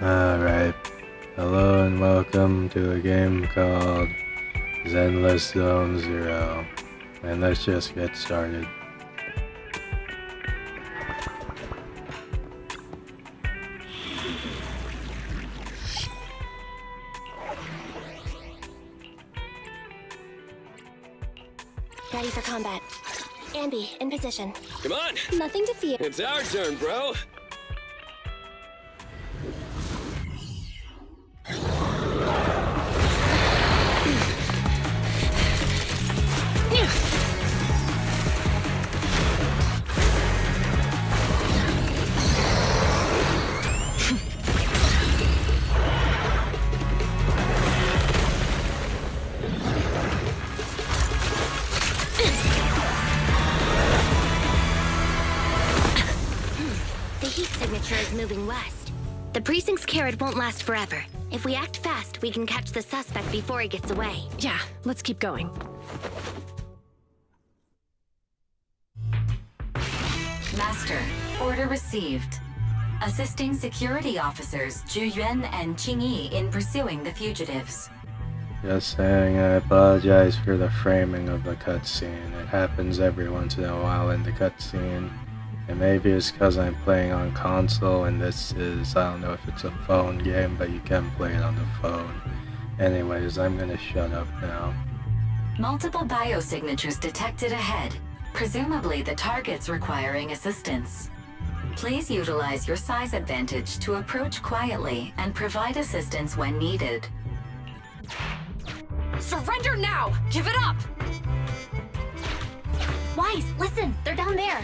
Alright, hello and welcome to a game called Zenless Zone Zero, and let's just get started. Ready for combat. Ambi, in position. Come on! Nothing to fear. It's our turn, bro! The heat signature is moving west. The precinct's carrot won't last forever. If we act fast, we can catch the suspect before he gets away. Yeah, let's keep going. Master, order received. Assisting security officers Zhu Yuan and Qing Yi in pursuing the fugitives. Just saying, I apologize for the framing of the cutscene. It happens every once in a while in the cutscene. And maybe it's because I'm playing on console and this is, I don't know if it's a phone game, but you can play it on the phone. Anyways, I'm gonna shut up now. Multiple biosignatures detected ahead, presumably the targets requiring assistance. Please utilize your size advantage to approach quietly and provide assistance when needed. Surrender now! Give it up! Wise, listen! They're down there!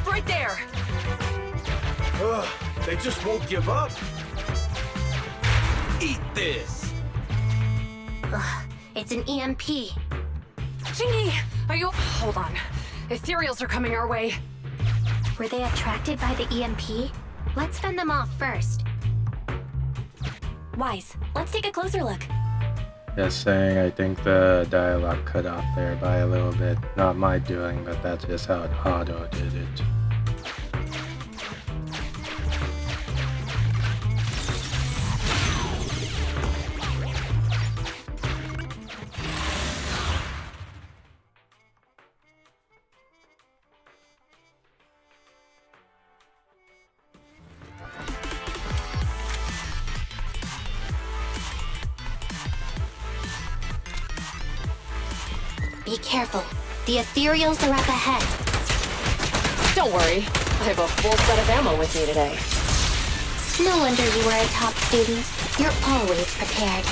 Right there! Ugh, they just won't give up. Eat this! Ugh, it's an EMP. Jingy, are you... Hold on. Ethereals are coming our way. Were they attracted by the EMP? Let's fend them off first. Wise, let's take a closer look. Just saying, I think the dialogue cut off there by a little bit. Not my doing, but that's just how it auto did it. Be careful. The Ethereals are up ahead. Don't worry. I have a full set of ammo with me today. No wonder you were a top student. You're always prepared.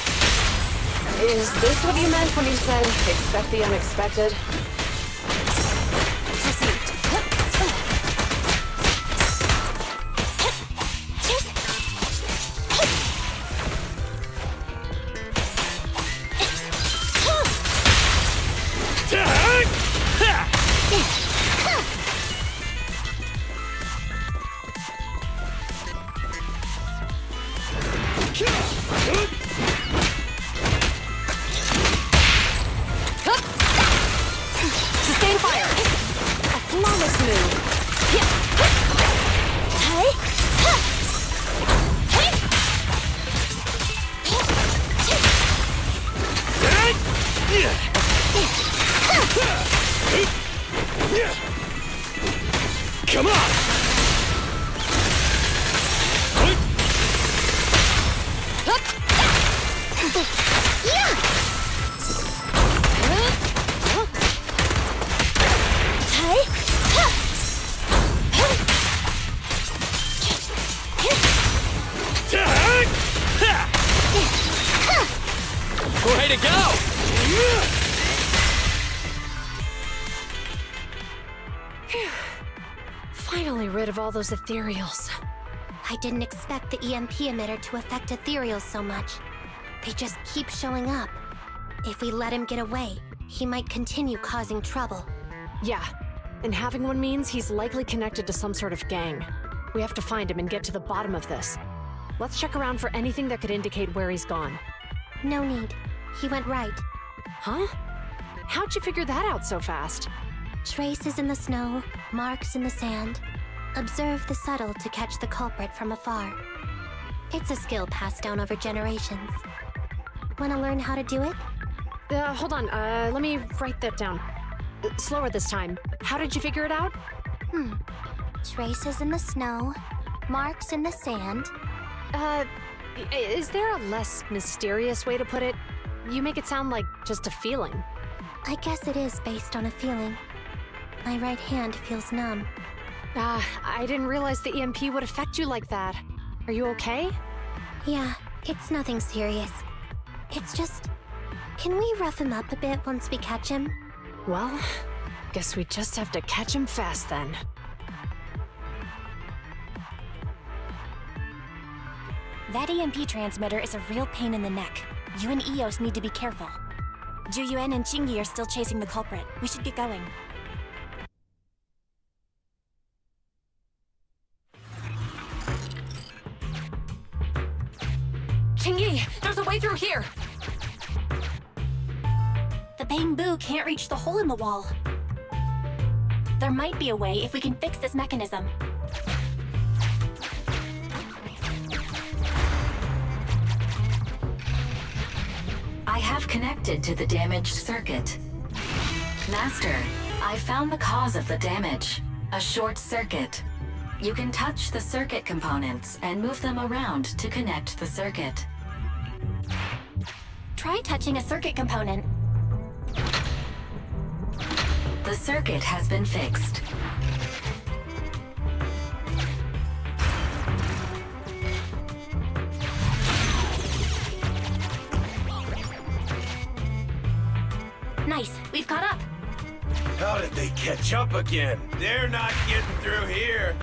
Is this what you meant when you said, expect the unexpected? Sustain fire! A flawless move! Come on! Way to go! Finally rid of all those ethereals. I didn't expect the EMP emitter to affect ethereals so much. They just keep showing up. If we let him get away, he might continue causing trouble. Yeah, and having one means he's likely connected to some sort of gang. We have to find him and get to the bottom of this. Let's check around for anything that could indicate where he's gone. No need. He went right. Huh? How'd you figure that out so fast? Traces in the snow, marks in the sand. Observe the subtle to catch the culprit from afar. It's a skill passed down over generations. Wanna learn how to do it? Hold on, let me write that down. Slower this time. How did you figure it out? Traces in the snow, marks in the sand. Is there a less mysterious way to put it? You make it sound like just a feeling. I guess it is based on a feeling. My right hand feels numb. I didn't realize the EMP would affect you like that. Are you okay? Yeah, it's nothing serious. It's just... Can we rough him up a bit once we catch him? Well, guess we just have to catch him fast then. That EMP transmitter is a real pain in the neck. You and Eos need to be careful. Juyuan and Chingy are still chasing the culprit. We should get going. Chingy, there's a way through here! The bamboo can't reach the hole in the wall. There might be a way if we can fix this mechanism. I have connected to the damaged circuit. Master, I found the cause of the damage. A short circuit. You can touch the circuit components and move them around to connect the circuit. Try touching a circuit component. The circuit has been fixed. Nice, we've caught up. How did they catch up again? They're not getting through here.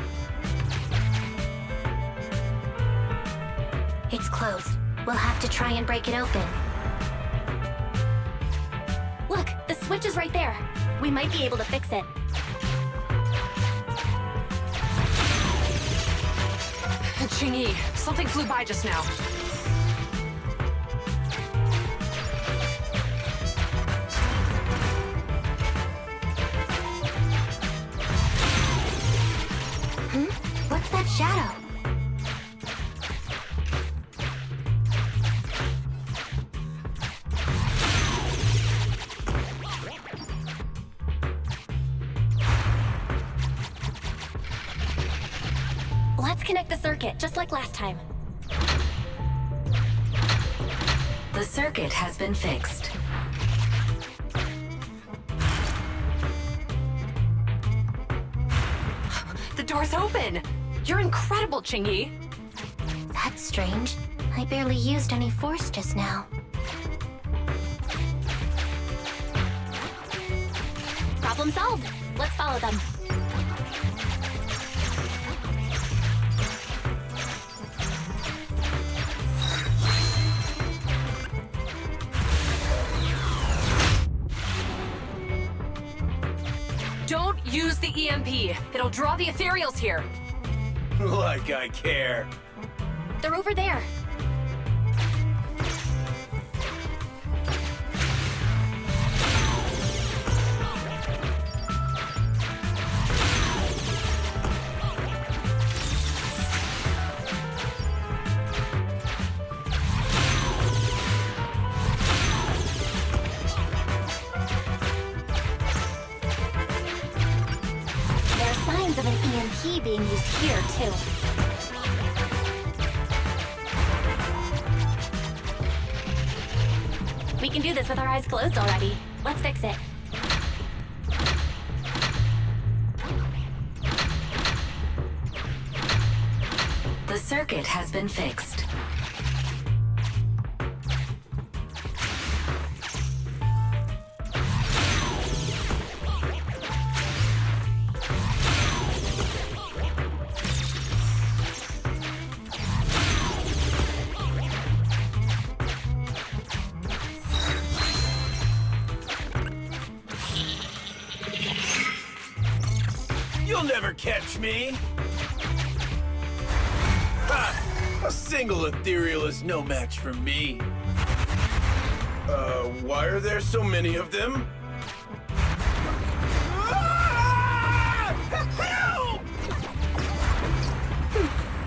It's closed. We'll have to try and break it open. Look, the switch is right there. We might be able to fix it. Chingy, something flew by just now. What's that shadow? Let's connect the circuit, just like last time. The circuit has been fixed. The door's open! You're incredible, Chingy! That's strange. I barely used any force just now. Problem solved. Let's follow them. Don't use the EMP. It'll draw the ethereals here. Like I care. They're over there. There are signs of an EMP being used here, too. We can do this with our eyes closed already. Let's fix it. The circuit has been fixed. You'll never catch me! Ha! A single ethereal is no match for me. Why are there so many of them? Help!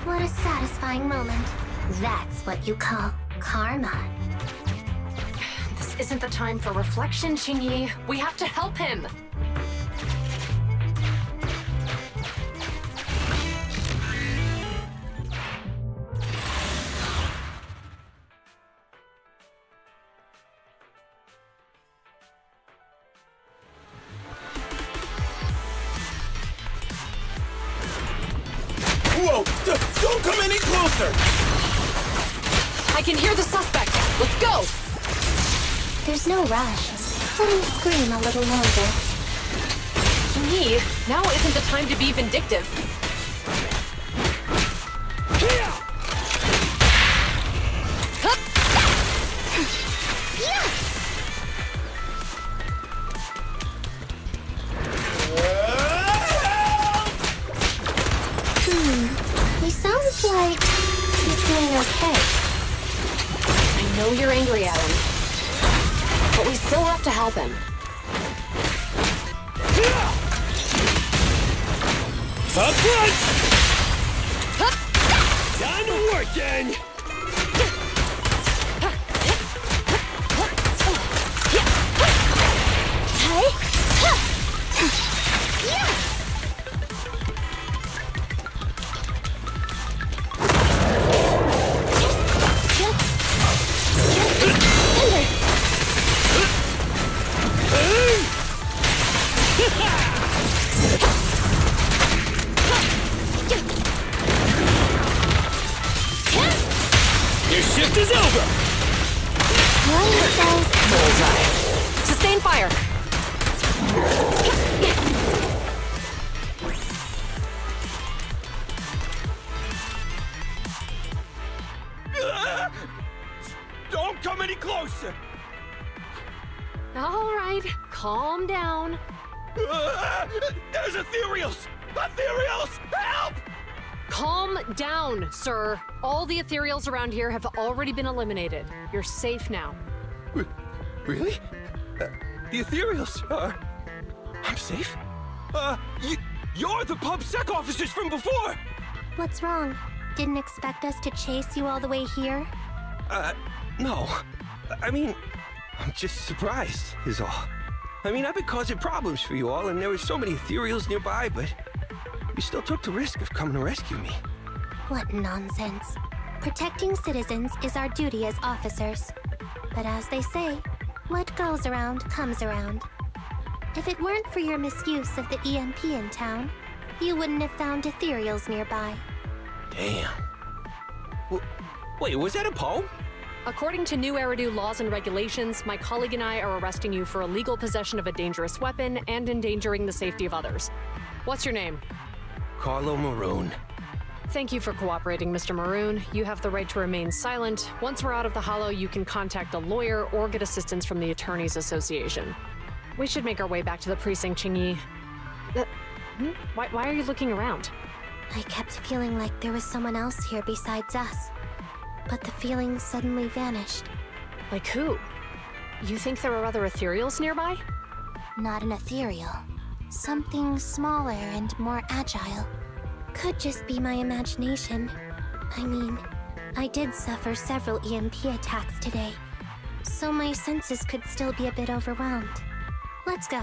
What a satisfying moment. That's what you call karma. This isn't the time for reflection, Qingyi. We have to help him. Whoa! Don't come any closer! I can hear the suspect. Let's go! There's no rush. Let him scream a little longer. Qingyi, now isn't the time to be vindictive. He sounds like he's doing okay. I know you're angry at him, but we still have to help him. Up front! Time to work, gang! Your shift is over! Bullseye. Sustain fire. Don't come any closer! All right, calm down. There's ethereals! Ethereals! Help! Calm down, sir. All the ethereals around here have already been eliminated. You're safe now. Really? The ethereals are... I'm safe? You're the PubSec officers from before! What's wrong? Didn't expect us to chase you all the way here? No. I mean, I'm just surprised, is all. I mean, I've been causing problems for you all, and there were so many ethereals nearby, but you still took the risk of coming to rescue me. What nonsense. Protecting citizens is our duty as officers. But as they say, what goes around comes around. If it weren't for your misuse of the EMP in town, you wouldn't have found ethereals nearby. Damn. Wait, was that a poem? According to new Eridu laws and regulations, my colleague and I are arresting you for illegal possession of a dangerous weapon and endangering the safety of others. What's your name? Carlo Maroon. Thank you for cooperating, Mr. Maroon. You have the right to remain silent. Once we're out of the hollow, you can contact a lawyer or get assistance from the Attorneys Association. We should make our way back to the precinct, Qingyi. Why are you looking around? I kept feeling like there was someone else here besides us. But the feeling suddenly vanished. Like who? You think there are other ethereals nearby? Not an ethereal. Something smaller and more agile. Could just be my imagination. I mean, I did suffer several EMP attacks today, so my senses could still be a bit overwhelmed. Let's go.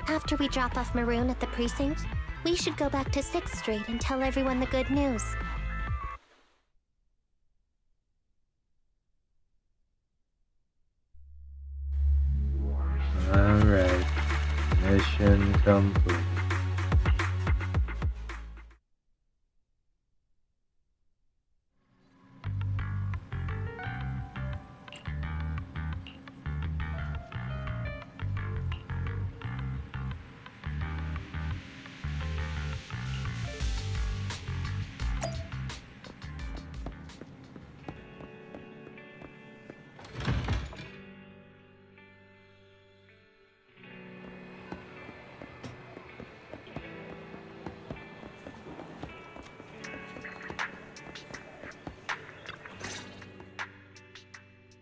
After we drop off Maroon at the precinct, we should go back to 6th Street and tell everyone the good news. Alright. Mission complete.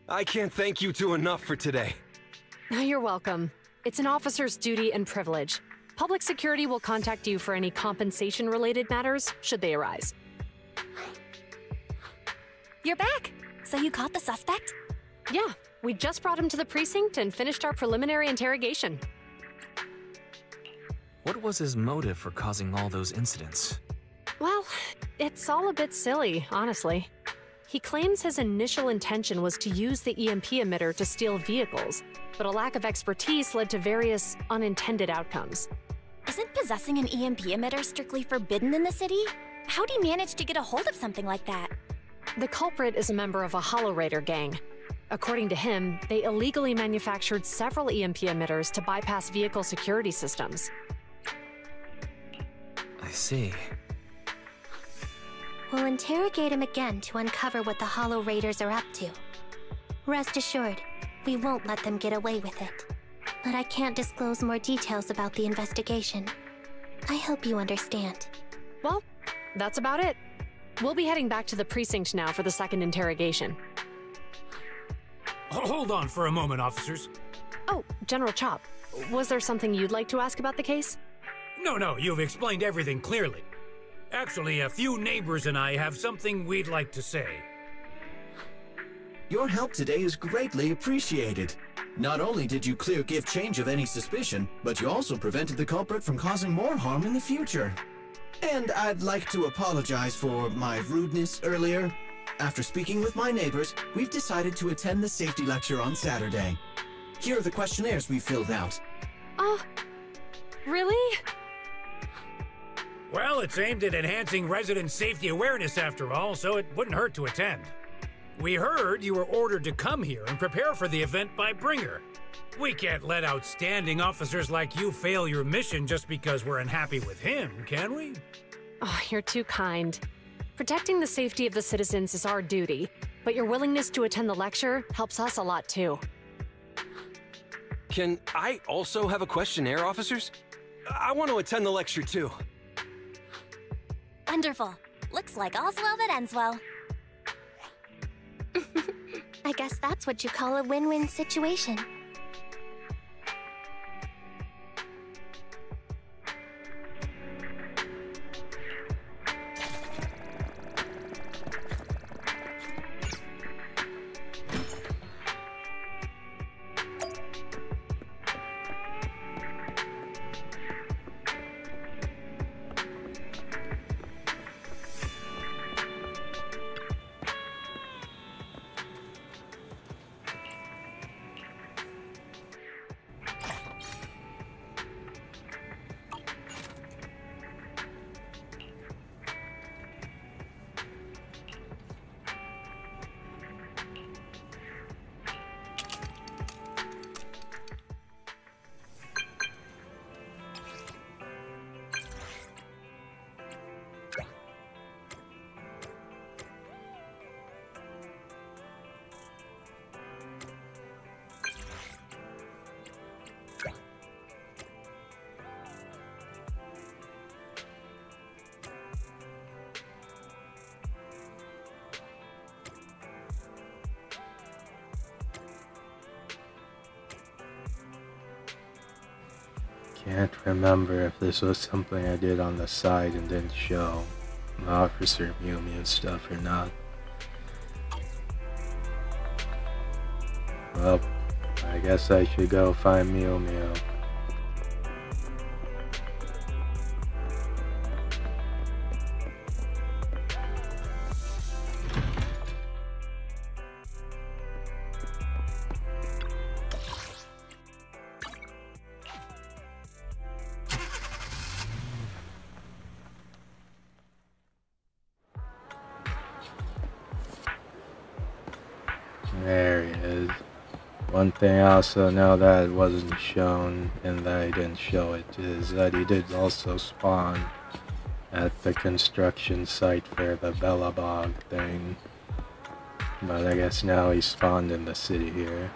I can't thank you two enough for today. You're welcome. It's an officer's duty and privilege. Public security will contact you for any compensation-related matters, should they arise. You're back! So you caught the suspect? Yeah, we just brought him to the precinct and finished our preliminary interrogation. What was his motive for causing all those incidents? Well, it's all a bit silly, honestly. He claims his initial intention was to use the EMP emitter to steal vehicles, but a lack of expertise led to various unintended outcomes. Isn't possessing an EMP emitter strictly forbidden in the city? How'd he manage to get a hold of something like that? The culprit is a member of a Hollow Raider gang. According to him, they illegally manufactured several EMP emitters to bypass vehicle security systems. I see. We'll interrogate him again to uncover what the Hollow Raiders are up to. Rest assured, we won't let them get away with it. But I can't disclose more details about the investigation. I hope you understand. Well, that's about it. We'll be heading back to the precinct now for the second interrogation. Hold on for a moment, officers. Oh, General Chop, was there something you'd like to ask about the case? No, you've explained everything clearly. Actually, a few neighbors and I have something we'd like to say. Your help today is greatly appreciated. Not only did you clear Gift Change of any suspicion, but you also prevented the culprit from causing more harm in the future. And I'd like to apologize for my rudeness earlier. After speaking with my neighbors, we've decided to attend the safety lecture on Saturday. Here are the questionnaires we filled out. Oh, really? Well, it's aimed at enhancing resident safety awareness after all, so it wouldn't hurt to attend. We heard you were ordered to come here and prepare for the event by Bringer. We can't let outstanding officers like you fail your mission just because we're unhappy with him, can we? Oh, you're too kind. Protecting the safety of the citizens is our duty, but your willingness to attend the lecture helps us a lot too. Can I also have a questionnaire, officers? I want to attend the lecture too. Wonderful. Looks like all's well that ends well. I guess that's what you call a win-win situation. Can't remember if this was something I did on the side and didn't show Officer Mew Mew stuff or not. Well, I guess I should go find Mew Mew. There he is. One thing I also know that wasn't shown and that I didn't show it is that he did also spawn at the construction site for the Bellabog thing. But I guess now he spawned in the city here.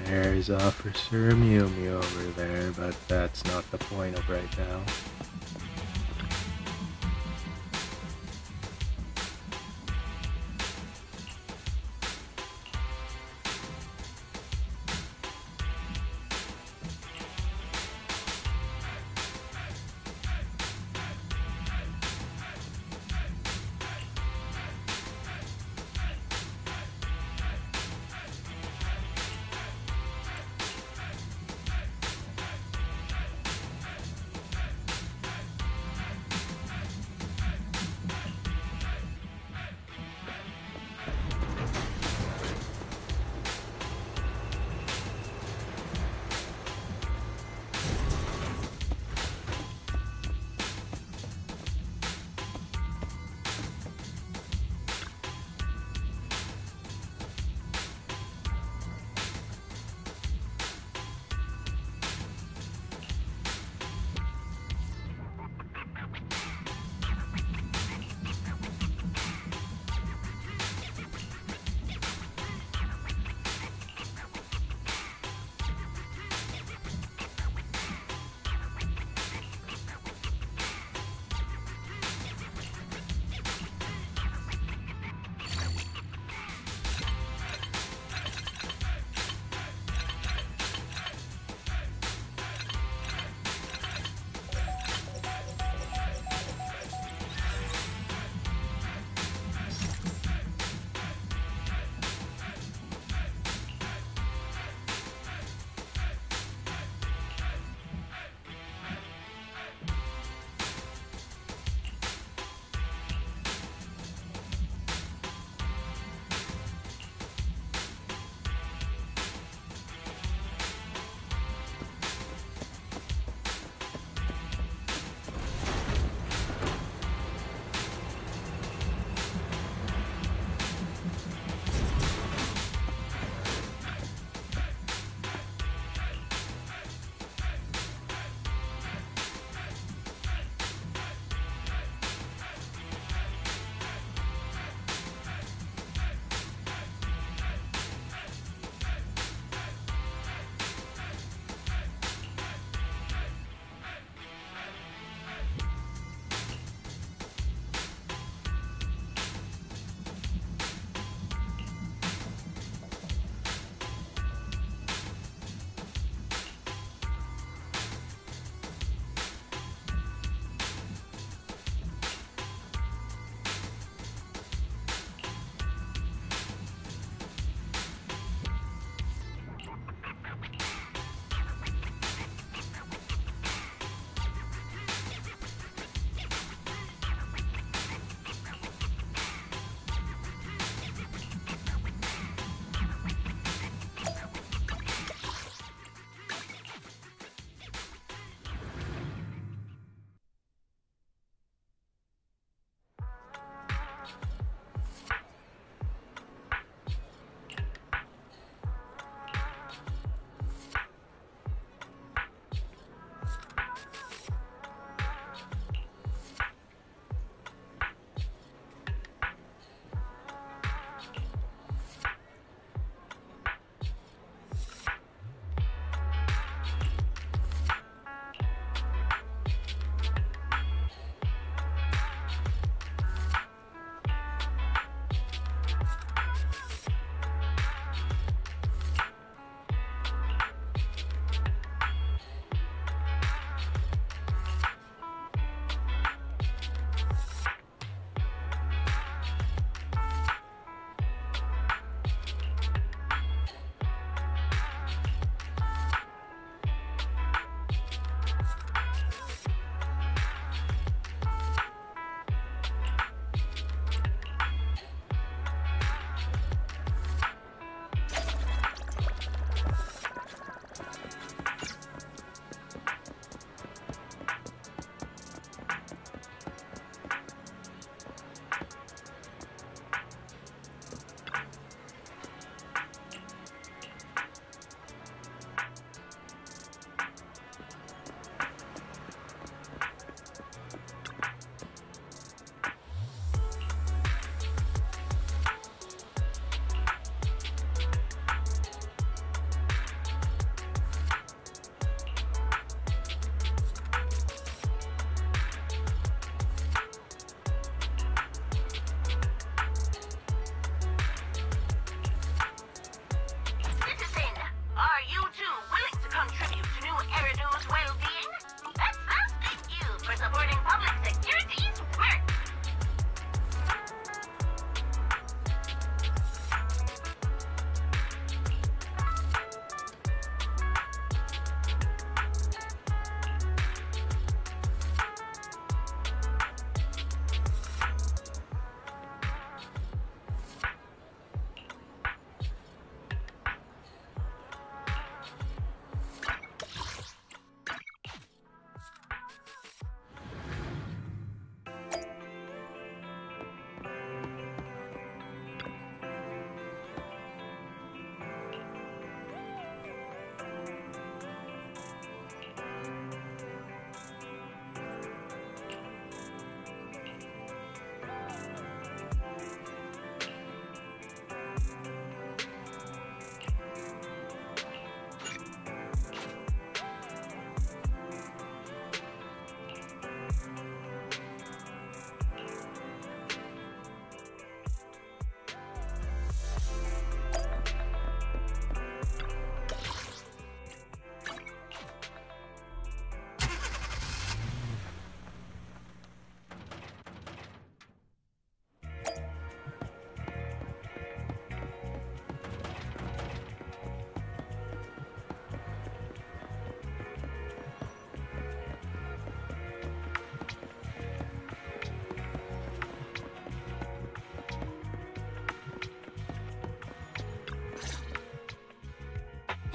There's Officer Mew Mew over there, but that's not the point of right now.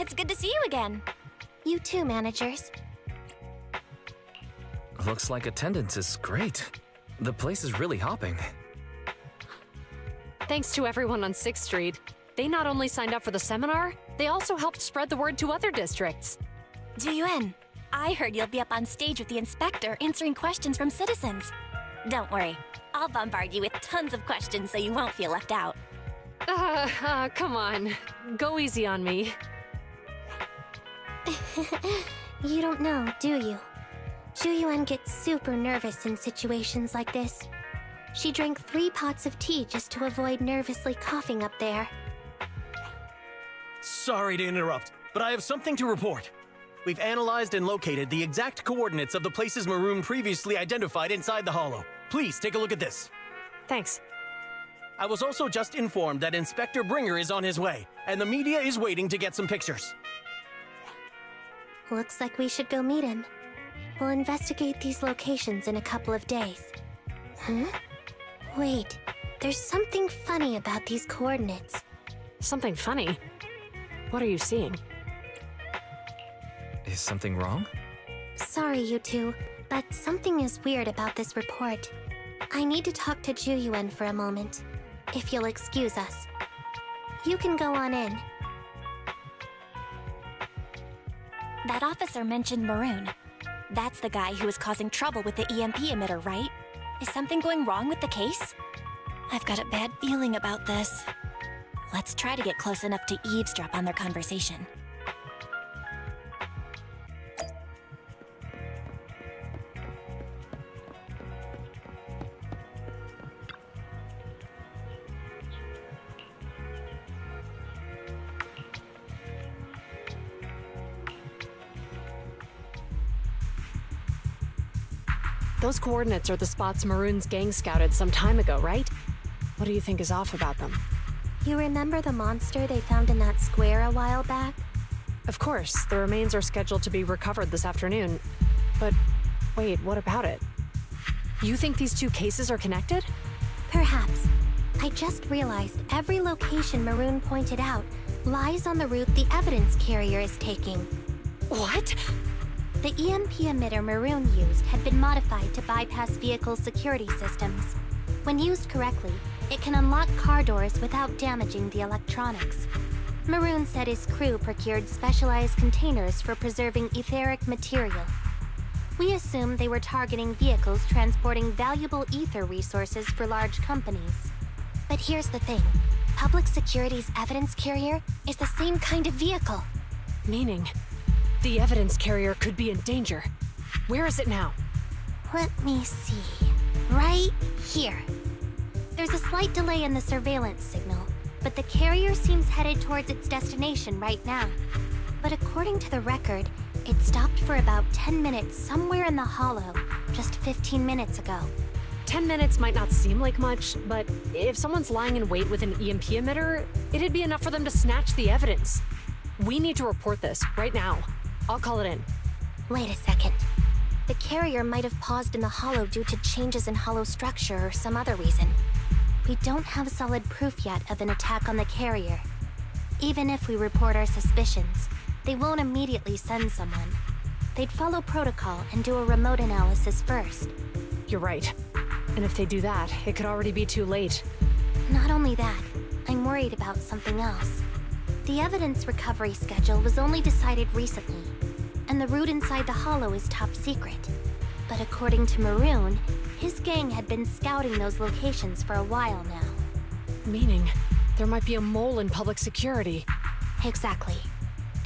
It's good to see you again. You too, managers. Looks like attendance is great. The place is really hopping. Thanks to everyone on 6th Street. They not only signed up for the seminar, they also helped spread the word to other districts. Juyuan, I heard you'll be up on stage with the inspector answering questions from citizens. Don't worry, I'll bombard you with tons of questions so you won't feel left out. Come on. Go easy on me. You don't know, do you? Juyuan gets super nervous in situations like this. She drank 3 pots of tea just to avoid nervously coughing up there. Sorry to interrupt, but I have something to report. We've analyzed and located the exact coordinates of the places Maroon previously identified inside the Hollow. Please take a look at this. Thanks. I was also just informed that Inspector Bringer is on his way, and the media is waiting to get some pictures. Looks like we should go meet him. We'll investigate these locations in a couple of days. Huh? Wait, there's something funny about these coordinates. Something funny? What are you seeing? Is something wrong? Sorry, you two, but something is weird about this report. I need to talk to Juyuan for a moment, if you'll excuse us. You can go on in. That officer mentioned Maroon. That's the guy who was causing trouble with the EMP emitter, right? Is something going wrong with the case? I've got a bad feeling about this. Let's try to get close enough to eavesdrop on their conversation. Those coordinates are the spots Maroon's gang scouted some time ago, right? What do you think is off about them? You remember the monster they found in that square a while back? Of course, the remains are scheduled to be recovered this afternoon. But wait, what about it? You think these 2 cases are connected? Perhaps. I just realized every location Maroon pointed out lies on the route the evidence carrier is taking. What? The EMP emitter Maroon used had been modified to bypass vehicle security systems. When used correctly, it can unlock car doors without damaging the electronics. Maroon said his crew procured specialized containers for preserving etheric material. We assumed they were targeting vehicles transporting valuable ether resources for large companies. But here's the thing. Public Security's evidence carrier is the same kind of vehicle. Meaning, the evidence carrier could be in danger. Where is it now? Let me see. Right here. There's a slight delay in the surveillance signal, but the carrier seems headed towards its destination right now. But according to the record, it stopped for about 10 minutes somewhere in the Hollow, just 15 minutes ago. 10 minutes might not seem like much, but if someone's lying in wait with an EMP emitter, it'd be enough for them to snatch the evidence. We need to report this right now. I'll call it in. Wait a second. The carrier might have paused in the Hollow due to changes in Hollow structure or some other reason. We don't have solid proof yet of an attack on the carrier. Even if we report our suspicions, they won't immediately send someone. They'd follow protocol and do a remote analysis first. You're right. And if they do that, it could already be too late. Not only that, I'm worried about something else. The evidence recovery schedule was only decided recently, and the route inside the Hollow is top secret. But according to Maroon, his gang had been scouting those locations for a while now. Meaning, there might be a mole in public security. Exactly.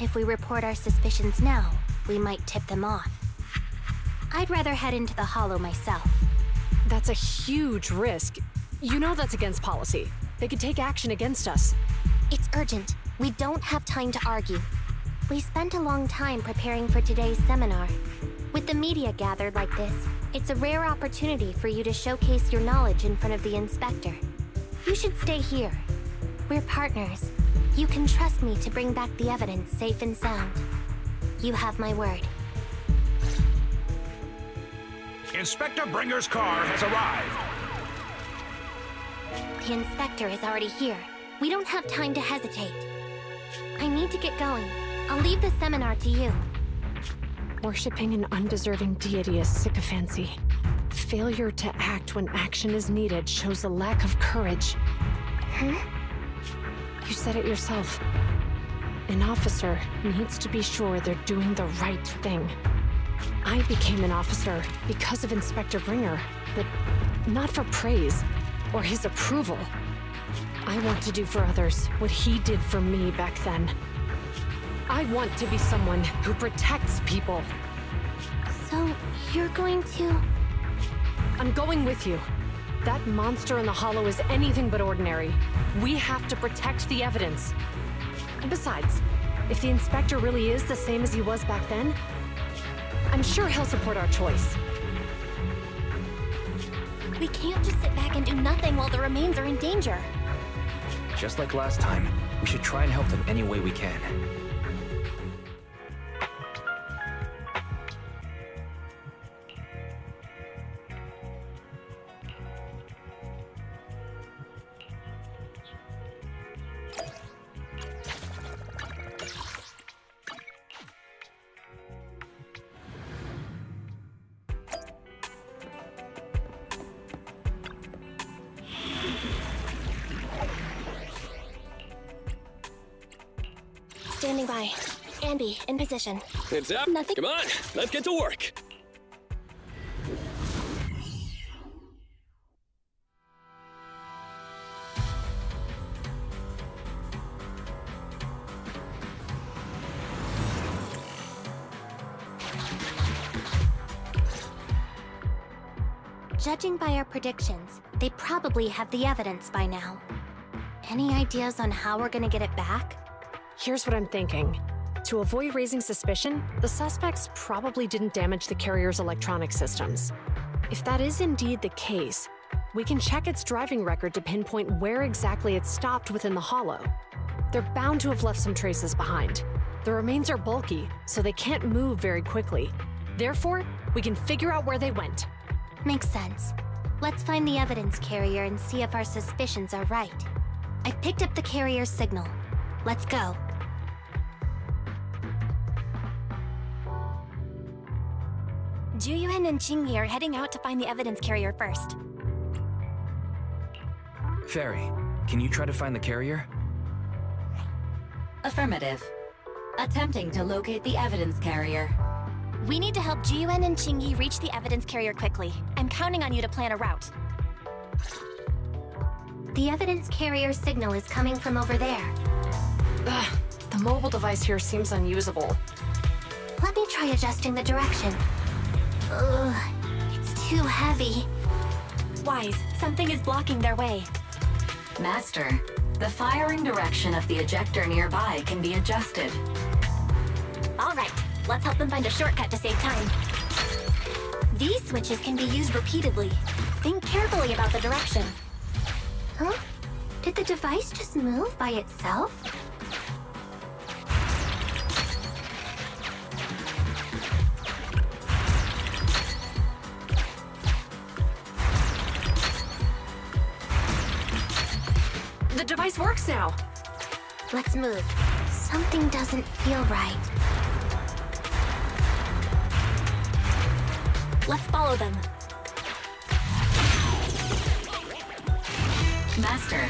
If we report our suspicions now, we might tip them off. I'd rather head into the Hollow myself. That's a huge risk. You know that's against policy. They could take action against us. It's urgent. We don't have time to argue. We spent a long time preparing for today's seminar. With the media gathered like this, it's a rare opportunity for you to showcase your knowledge in front of the inspector. You should stay here. We're partners. You can trust me to bring back the evidence safe and sound. You have my word. Inspector Bringer's car has arrived. The inspector is already here. We don't have time to hesitate. I need to get going. I'll leave the seminar to you. Worshipping an undeserving deity is sycophancy. Failure to act when action is needed shows a lack of courage. Huh? You said it yourself. An officer needs to be sure they're doing the right thing. I became an officer because of Inspector Bringer, but not for praise or his approval. I want to do for others what he did for me back then. I want to be someone who protects people. So, you're going to... I'm going with you. That monster in the Hollow is anything but ordinary. We have to protect the evidence. And besides, if the Inspector really is the same as he was back then, I'm sure he'll support our choice. We can't just sit back and do nothing while the remains are in danger. Just like last time, we should try and help them any way we can. Standing by. Andy, in position. It's up. Nothing. Come on, let's get to work. Judging by our predictions, they probably have the evidence by now. Any ideas on how we're gonna get it back? Here's what I'm thinking. To avoid raising suspicion, the suspects probably didn't damage the carrier's electronic systems. If that is indeed the case, we can check its driving record to pinpoint where exactly it stopped within the Hollow. They're bound to have left some traces behind. The remains are bulky, so they can't move very quickly. Therefore, we can figure out where they went. Makes sense. Let's find the evidence carrier and see if our suspicions are right. I've picked up the carrier's signal. Let's go. Juyuan and Qingyi are heading out to find the evidence carrier first. Fairy, can you try to find the carrier? Affirmative. Attempting to locate the evidence carrier. We need to help Juyuan and Qingyi reach the evidence carrier quickly. I'm counting on you to plan a route. The evidence carrier signal is coming from over there. Ugh, the mobile device here seems unusable. Let me try adjusting the direction. Ugh, it's too heavy. Wise, something is blocking their way. Master, the firing direction of the ejector nearby can be adjusted. All right, let's help them find a shortcut to save time. These switches can be used repeatedly. Think carefully about the direction. Huh? Did the device just move by itself? The device works now. Let's move. Something doesn't feel right. Let's follow them. Master,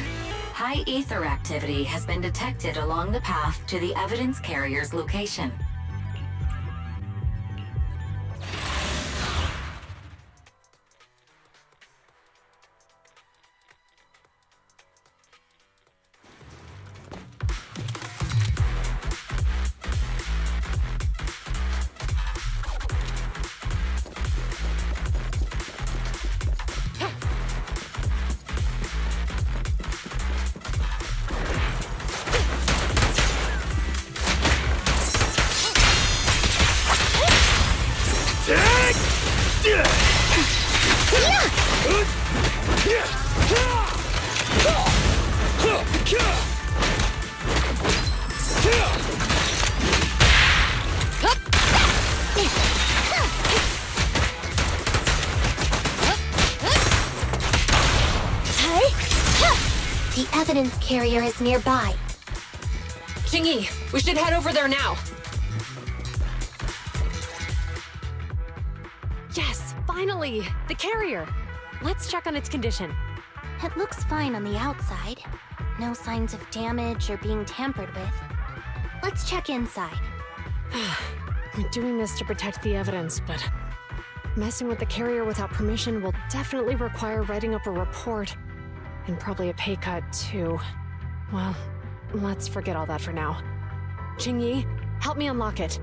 high ether activity has been detected along the path to the evidence carrier's location. The evidence carrier is nearby. Ching-Yi, we should head over there now. Yes, finally! The carrier! Let's check on its condition. It looks fine on the outside. No signs of damage or being tampered with. Let's check inside. We're doing this to protect the evidence, but messing with the carrier without permission will definitely require writing up a report. And probably a pay cut, too. Well, let's forget all that for now. Ching-Yi, help me unlock it.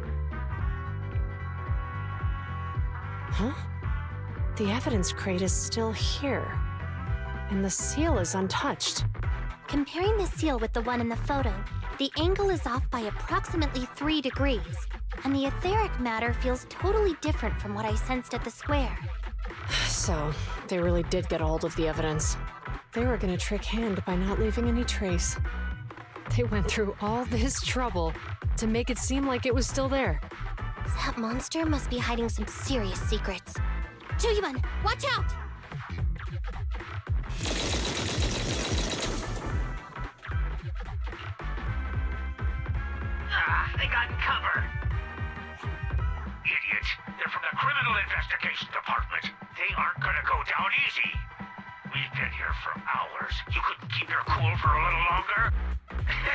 Huh? The evidence crate is still here. And the seal is untouched. Comparing the seal with the one in the photo, the angle is off by approximately 3 degrees, and the etheric matter feels totally different from what I sensed at the square. So, they really did get a hold of the evidence. They were gonna trick Hand by not leaving any trace. They went through all this trouble to make it seem like it was still there. That monster must be hiding some serious secrets. Juyeon, watch out! They got cover. Idiot. They're from the Criminal Investigation Department. They aren't gonna go down easy. We've been here for hours. You couldn't keep your cool for a little longer?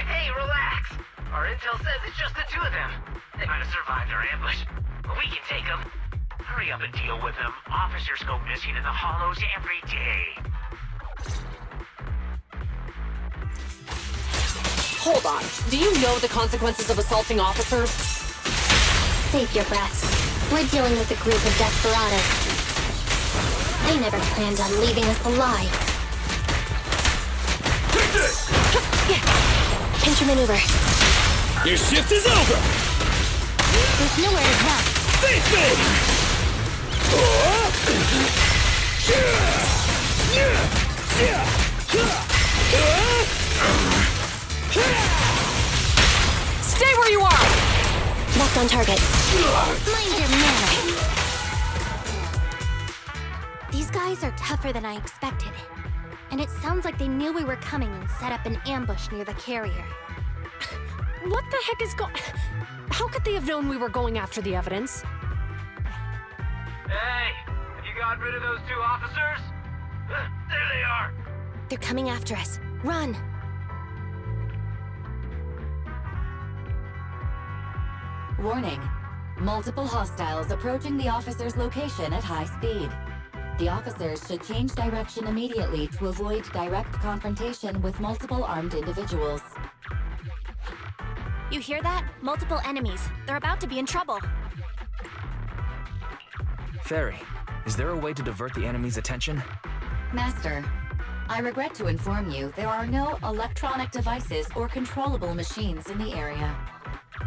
Hey, relax. Our intel says it's just the two of them. They might have survived our ambush, but we can take them. Hurry up and deal with them. Officers go missing in the hollows every day. Hold on. Do you know the consequences of assaulting officers? Save your breath. We're dealing with a group of desperados. They never planned on leaving us alive. Take this! Pinch your maneuver. Your shift is over! There's nowhere to run. Face me! Stay where you are! Left on target. Mind your manner. These guys are tougher than I expected. And it sounds like they knew we were coming and set up an ambush near the carrier. What the heck is How could they have known we were going after the evidence? Hey, have you gotten rid of those two officers? There they are. They're coming after us. Run! Warning. Multiple hostiles approaching the officer's location at high speed. The officers should change direction immediately to avoid direct confrontation with multiple armed individuals. You hear that? Multiple enemies. They're about to be in trouble. Fairy, is there a way to divert the enemy's attention? Master, I regret to inform you there are no electronic devices or controllable machines in the area.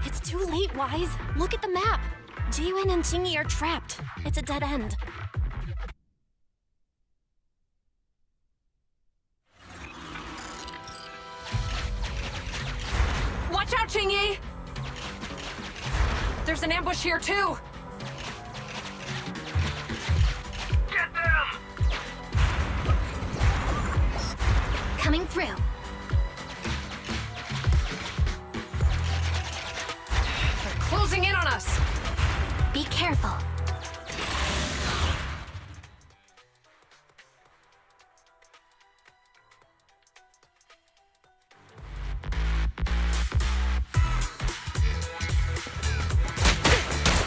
It's too late, Wise. Look at the map. Jiwon and Ching-Yi are trapped. It's a dead end. Watch out, Ching-Yi! There's an ambush here, too! Get them! Coming through. They're closing in on us! Be careful.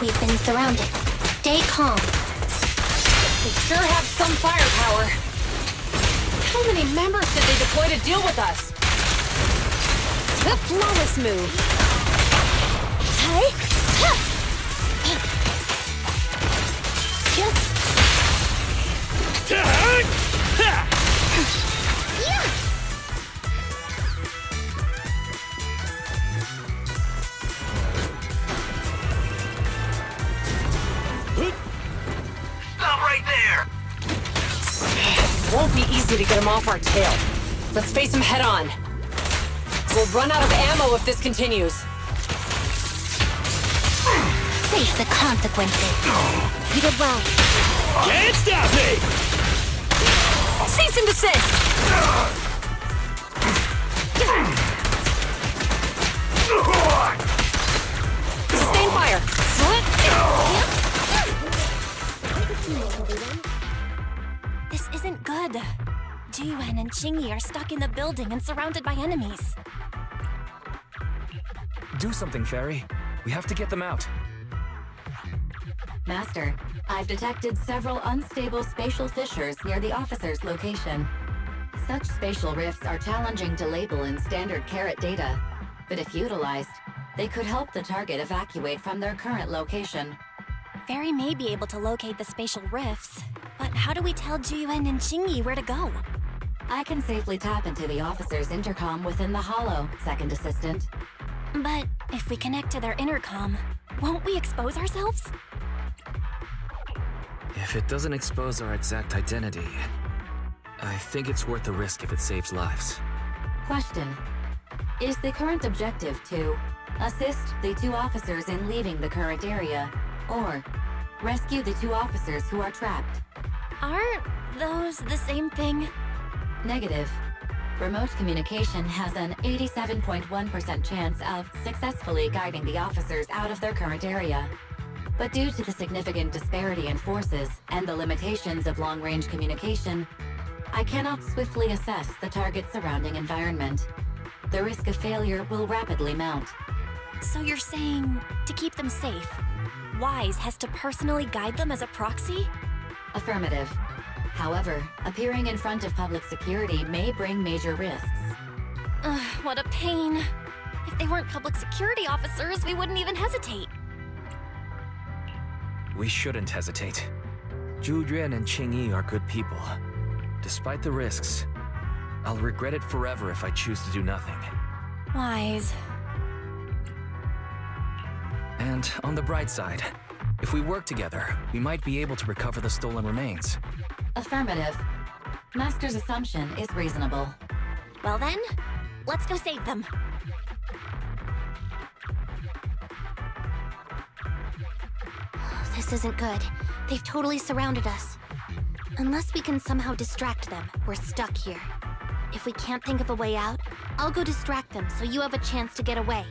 We've been surrounded. Stay calm. They sure have some firepower. How many members did they deploy to deal with us? The flawless move. Hey! Stop right there! Won't be easy to get him off our tail. Let's face him head on. We'll run out of ammo if this continues. Face the consequences. You did well. Can't stop me! Cease and desist! Sustain fire! This isn't good. Jiyuan and Qingyi are stuck in the building and surrounded by enemies. Do something, Fairy. We have to get them out. Master, I've detected several unstable spatial fissures near the officer's location. Such spatial rifts are challenging to label in standard carrot data, but if utilized, they could help the target evacuate from their current location. Fairy may be able to locate the spatial rifts, but how do we tell Jiyuan and Qingyi where to go? I can safely tap into the officer's intercom within the hollow, Second Assistant. But if we connect to their intercom, won't we expose ourselves? If it doesn't expose our exact identity, I think it's worth the risk if it saves lives. Question. Is the current objective to assist the 2 officers in leaving the current area, or rescue the 2 officers who are trapped? Aren't those the same thing? Negative. Remote communication has an 87.1% chance of successfully guiding the officers out of their current area. But due to the significant disparity in forces and the limitations of long-range communication, I cannot swiftly assess the target's surrounding environment. The risk of failure will rapidly mount. So you're saying, to keep them safe, Wise has to personally guide them as a proxy? Affirmative. However, appearing in front of public security may bring major risks. Ugh, what a pain. If they weren't public security officers, we wouldn't even hesitate. We shouldn't hesitate. Zhu Yuan and Qingyi are good people. Despite the risks, I'll regret it forever if I choose to do nothing. Wise. And on the bright side, if we work together, we might be able to recover the stolen remains. Affirmative. Master's assumption is reasonable. Well then, let's go save them. This isn't good. They've totally surrounded us. Unless we can somehow distract them, we're stuck here. If we can't think of a way out, I'll go distract them so you have a chance to get away.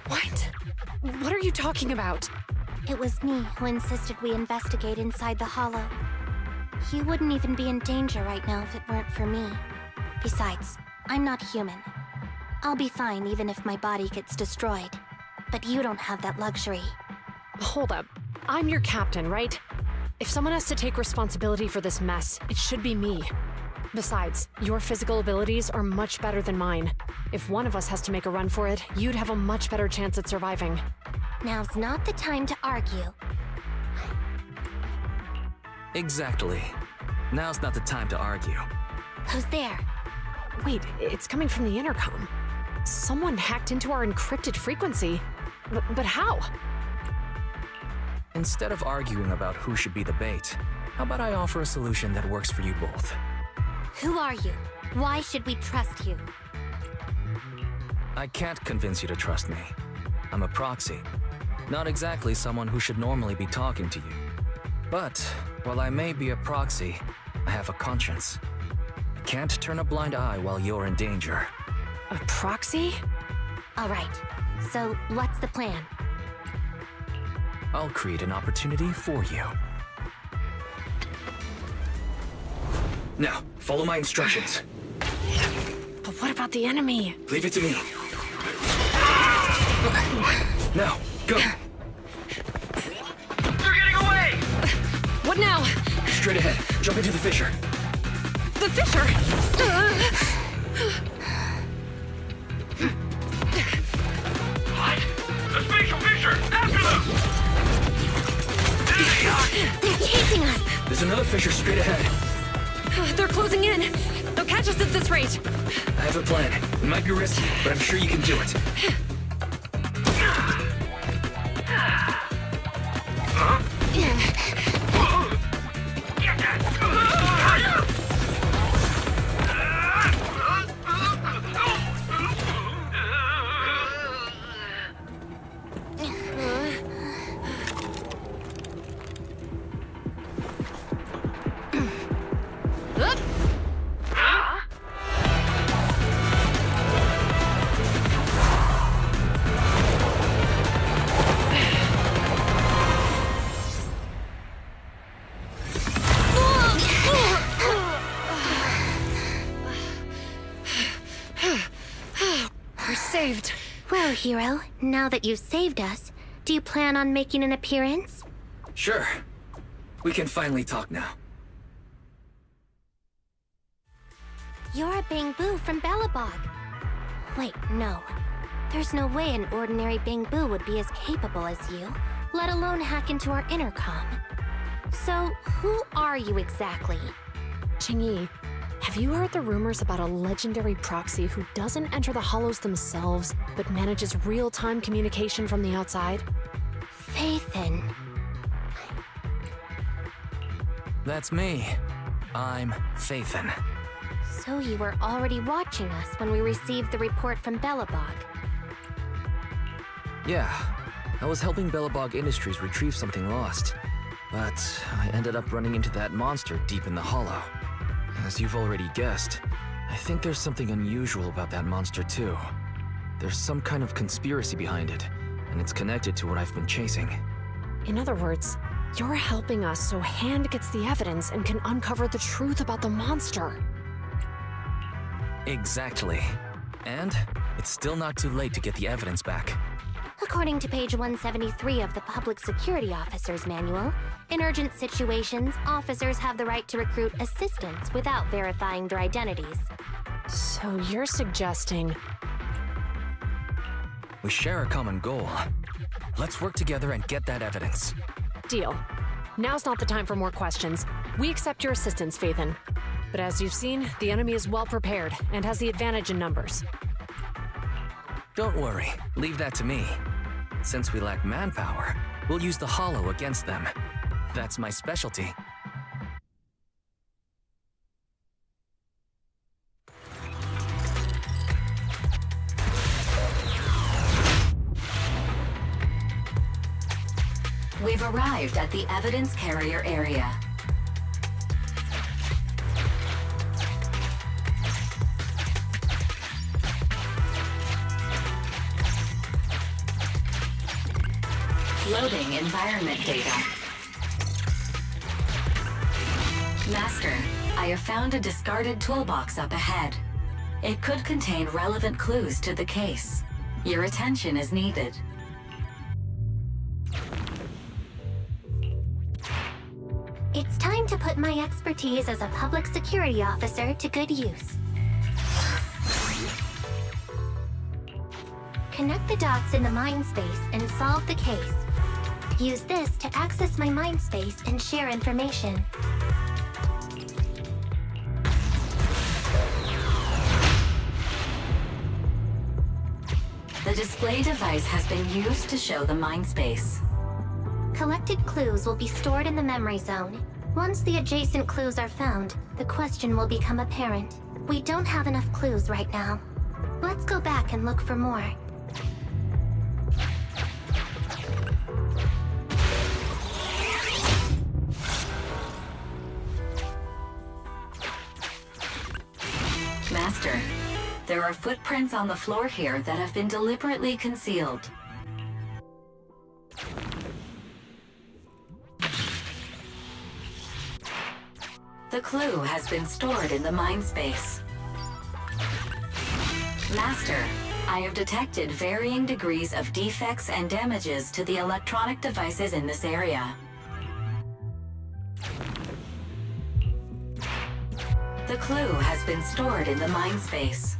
What? What are you talking about? It was me who insisted we investigate inside the hollow. You wouldn't even be in danger right now if it weren't for me. Besides, I'm not human. I'll be fine even if my body gets destroyed. But you don't have that luxury. Hold up. I'm your captain, right? If someone has to take responsibility for this mess, it should be me. Besides, your physical abilities are much better than mine. If one of us has to make a run for it, you'd have a much better chance at surviving. Now's not the time to argue. Exactly. Now's not the time to argue. Who's there? Wait, it's coming from the intercom. Someone hacked into our encrypted frequency. But how? Instead of arguing about who should be the bait, how about I offer a solution that works for you both? Who are you? Why should we trust you? I can't convince you to trust me. I'm a proxy. Not exactly someone who should normally be talking to you. But, while I may be a proxy, I have a conscience. I can't turn a blind eye while you're in danger. A proxy? All right. So, what's the plan? I'll create an opportunity for you. Now, follow my instructions. But what about the enemy? Leave it to me. Now, go! They're getting away! What now? Straight ahead. Jump into the fissure. The fissure! What? The spatial fissure! After them! They're chasing us! There's another fissure straight ahead. They're closing in. They'll catch us at this rate. I have a plan. It might be risky, but I'm sure you can do it. survived! Well, Hero, now that you've saved us, do you plan on making an appearance? Sure. We can finally talk now. You're a Bangbu from Belobog. Wait, no. There's no way an ordinary Bangbu would be as capable as you, let alone hack into our intercom. So, who are you exactly? Qingyi, have you heard the rumors about a legendary proxy who doesn't enter the hollows themselves, but manages real-time communication from the outside? Phaethon. That's me. I'm Phaethon. So you were already watching us when we received the report from Belobog. Yeah, I was helping Belobog Industries retrieve something lost, but I ended up running into that monster deep in the hollow. As you've already guessed, I think there's something unusual about that monster too. There's some kind of conspiracy behind it, and it's connected to what I've been chasing. In other words, you're helping us so Hand gets the evidence and can uncover the truth about the monster. Exactly. And it's still not too late to get the evidence back. According to page 173 of the Public Security Officer's Manual, in urgent situations, officers have the right to recruit assistants without verifying their identities. So you're suggesting... We share a common goal. Let's work together and get that evidence. Deal. Now's not the time for more questions. We accept your assistance, Phaethon. But as you've seen, the enemy is well prepared and has the advantage in numbers. Don't worry, leave that to me. Since we lack manpower, we'll use the hollow against them. That's my specialty. We've arrived at the evidence carrier area. Loading environment data. Master, I have found a discarded toolbox up ahead. It could contain relevant clues to the case. Your attention is needed. It's time to put my expertise as a public security officer to good use. Connect the dots in the mind space and solve the case. Use this to access my mind space and share information. The display device has been used to show the mind space. Collected clues will be stored in the memory zone. Once the adjacent clues are found, the question will become apparent. We don't have enough clues right now. Let's go back and look for more. Master, there are footprints on the floor here that have been deliberately concealed. The clue has been stored in the mind space. Master, I have detected varying degrees of defects and damages to the electronic devices in this area. The clue has been stored in the mind space.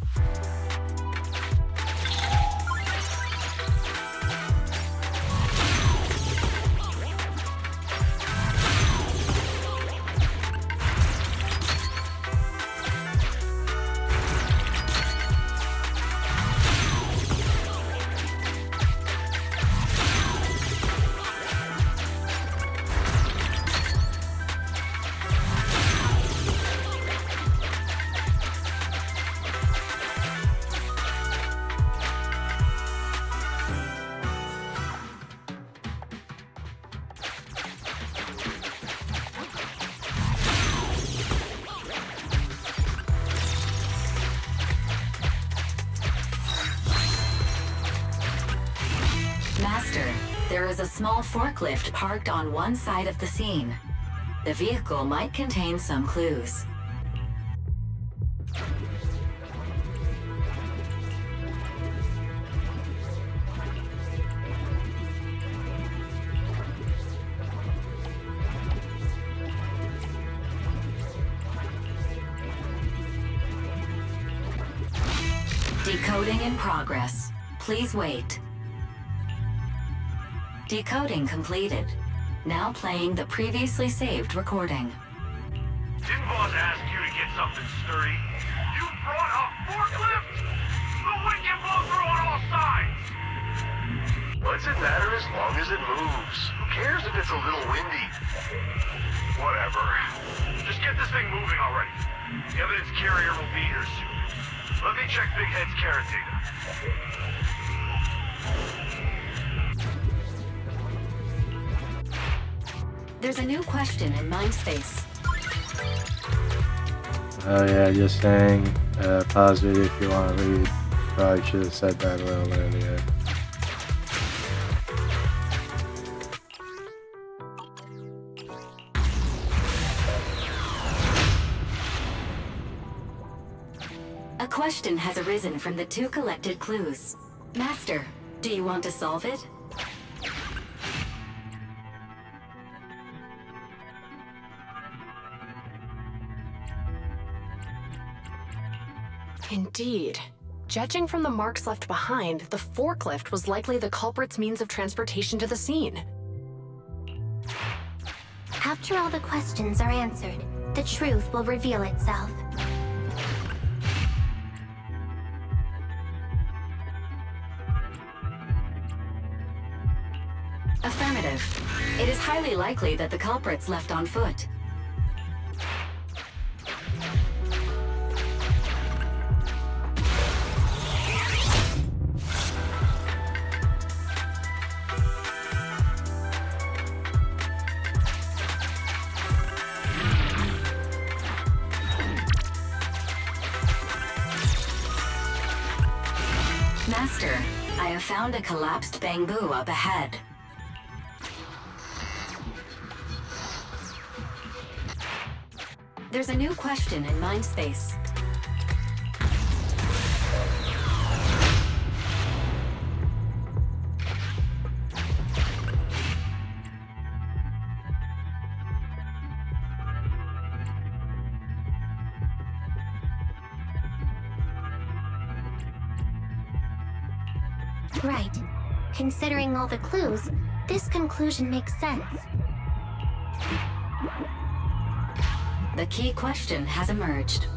Master, there is a small forklift parked on one side of the scene. The vehicle might contain some clues. Decoding in progress. Please wait. Decoding completed. Now playing the previously saved recording. Didn't boss ask you to get something sturdy? You brought a forklift? The wind can blow through on all sides! What's it matter as long as it moves? Who cares if it's a little windy? Whatever. Just get this thing moving already. The evidence carrier will be here soon. Let me check Big Head's carrot data. There's a new question in Mindspace. Oh yeah, just saying, pause it if you want to read. Probably should have said that a little earlier. A question has arisen from the 2 collected clues. Master, do you want to solve it? Indeed. Judging from the marks left behind, the forklift was likely the culprit's means of transportation to the scene. After all the questions are answered, the truth will reveal itself. Affirmative. It is highly likely that the culprit's left on foot. Master, I have found a collapsed bamboo up ahead. There's a new question in Mindspace. Right. Considering all the clues, this conclusion makes sense. The key question has emerged.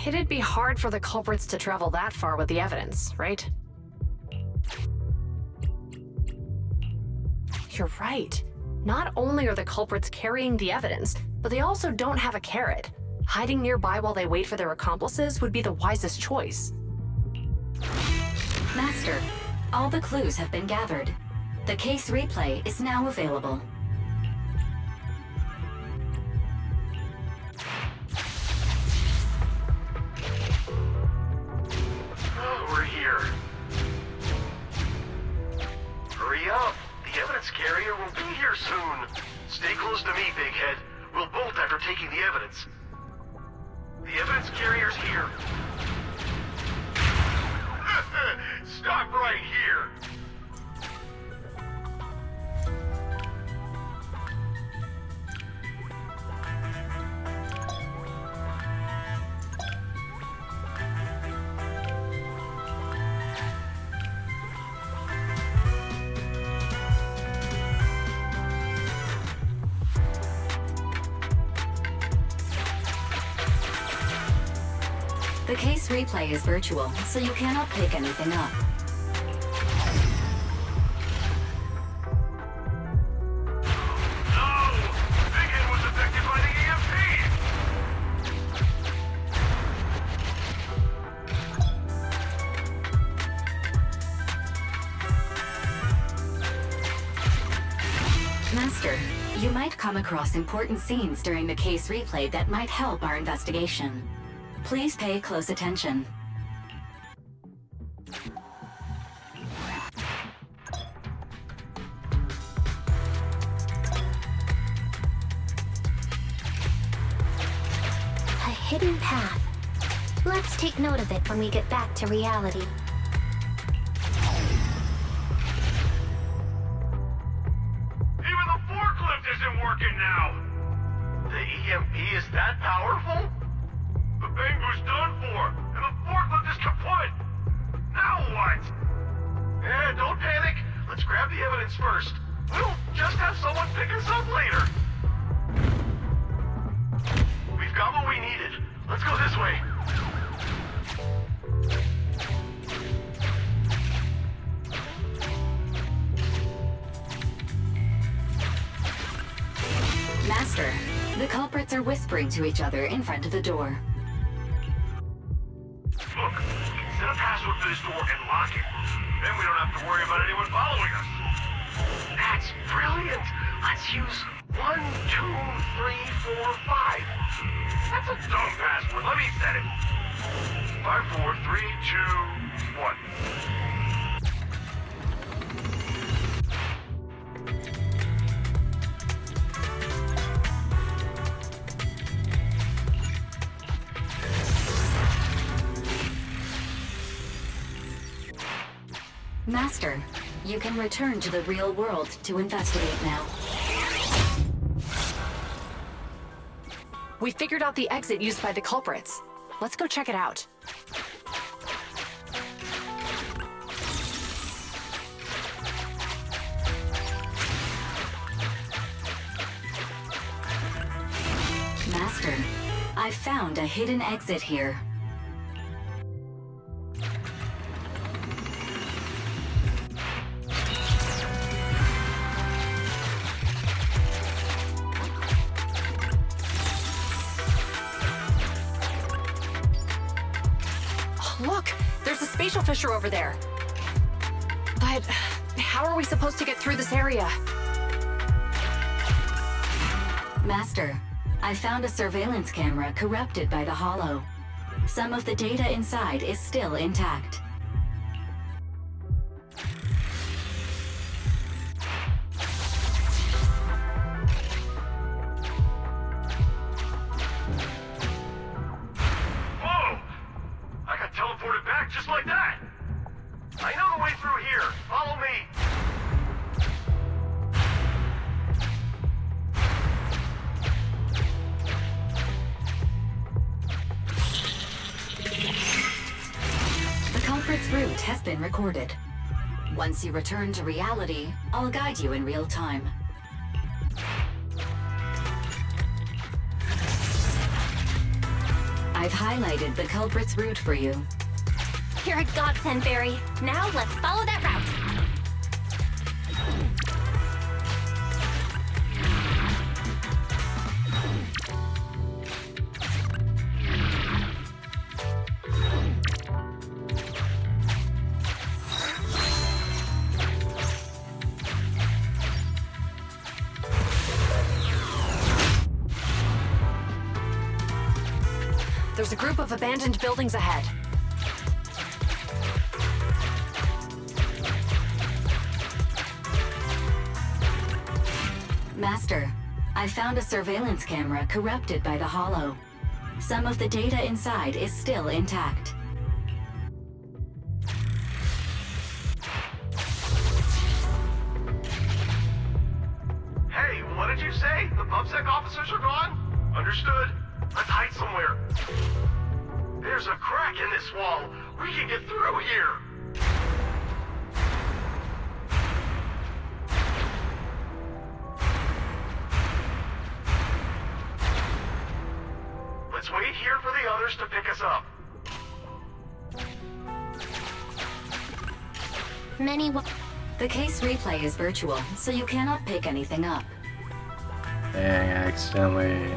It'd be hard for the culprits to travel that far with the evidence, right? You're right. Not only are the culprits carrying the evidence, but they also don't have a carrot. Hiding nearby while they wait for their accomplices would be the wisest choice. Master, all the clues have been gathered. The case replay is now available. We're here. Hurry up! The evidence carrier will be here soon. Stay close to me, Big Head. We'll bolt after taking the evidence. The evidence carrier's here. Stop right here! The case replay is virtual, so you cannot pick anything up. No! Big Head was affected by the EMP! Master, you might come across important scenes during the case replay that might help our investigation. Please pay close attention. hidden path. Let's take note of it when we get back to reality. Even the forklift isn't working now! The EMP is that powerful? The Bangu's done for, and the forklift is kaput! Now what? Don't panic. Let's grab the evidence first. We'll just have someone pick us up later. We've got what we needed. Let's go this way. Master, the culprits are whispering to each other in front of the door. Look, we can set a password for this door and lock it. Then we don't have to worry about anyone following us. That's brilliant. Let's use 1, 2, 3, 4, 5. That's a dumb password. Let me set it. 5, 4, 3, 2, 1. Master, you can return to the real world to investigate now. We figured out the exit used by the culprits. Let's go check it out. Master, I found a hidden exit here. Look, there's a spatial fissure over there. But how are we supposed to get through this area? Master, I found a surveillance camera corrupted by the Hollow. Some of the data inside is still intact. Whoa! I got teleported back just like that! I know the way through here. Follow me. The culprit's route has been recorded. Once you return to reality, I'll guide you in real time. I've highlighted the culprit's route for you. You're a godsend, Barry. Now let's follow that route. There's a group of abandoned buildings ahead. Master, I found a surveillance camera corrupted by the Hollow. Some of the data inside is still intact. Hey, what did you say? The PubSec officers are gone? Understood. Let's hide somewhere. There's a crack in this wall. We can get through here. Let's wait here for the others to pick us up. The case replay is virtual, so you cannot pick anything up. Dang, I accidentally